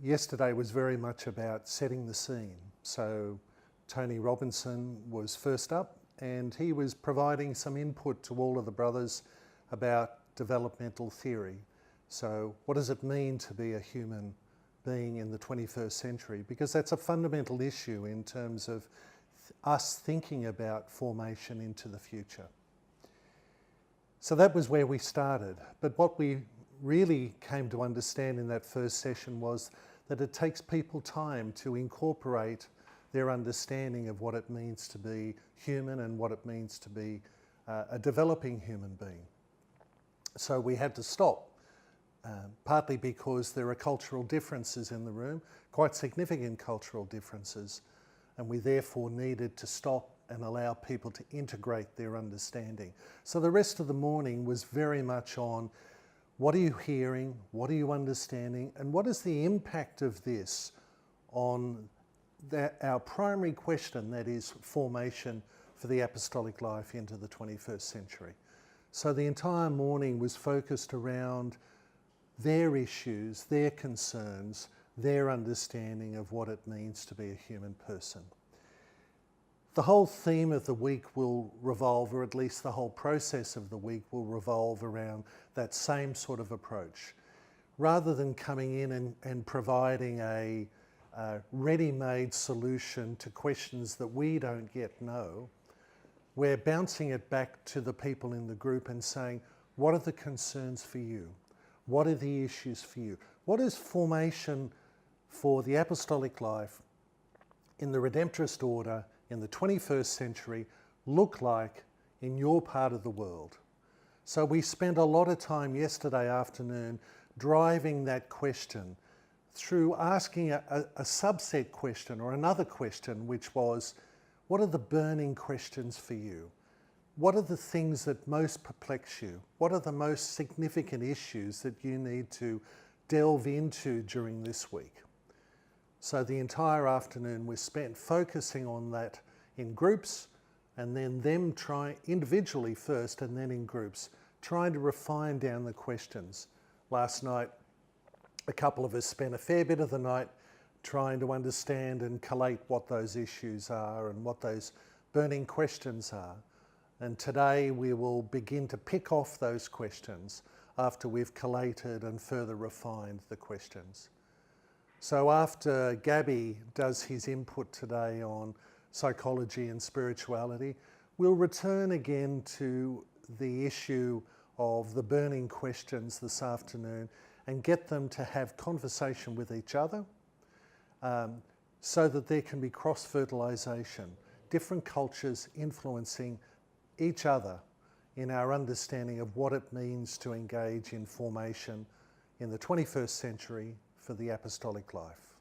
Yesterday was very much about setting the scene. So Tony Robinson was first up, and he was providing some input to all of the brothers about developmental theory. So what does it mean to be a human being in the 21st century? Because that's a fundamental issue in terms of us thinking about formation into the future. So that was where we started. But what we really came to understand in that first session was that it takes people time to incorporate their understanding of what it means to be human and what it means to be a developing human being. So we had to stop, partly because there are cultural differences in the room, quite significant cultural differences, and we therefore needed to stop and allow people to integrate their understanding. So the rest of the morning was very much on what are you hearing, what are you understanding, and what is the impact of this on our primary question, that is formation for the apostolic life into the 21st century. So the entire morning was focused around their issues, their concerns, their understanding of what it means to be a human person. The whole theme of the week will revolve, or at least the whole process of the week will revolve around that same sort of approach. Rather than coming in and providing a ready-made solution to questions that we don't yet know, we're bouncing it back to the people in the group and saying, what are the concerns for you? What are the issues for you? What is formation for the apostolic life in the Redemptorist order in the 21st century look like in your part of the world? So we spent a lot of time yesterday afternoon driving that question through asking a subset question or another question, which was, what are the burning questions for you? What are the things that most perplex you? What are the most significant issues that you need to delve into during this week? So the entire afternoon was spent focusing on that in groups, and then them trying individually first and then in groups, trying to refine down the questions. Last night, a couple of us spent a fair bit of the night trying to understand and collate what those issues are and what those burning questions are. And today we will begin to pick off those questions after we've collated and further refined the questions. So after Gabby does his input today on psychology and spirituality, we'll return again to the issue of the burning questions this afternoon and get them to have conversation with each other so that there can be cross-fertilisation, different cultures influencing each other in our understanding of what it means to engage in formation in the 21st century for the apostolic life.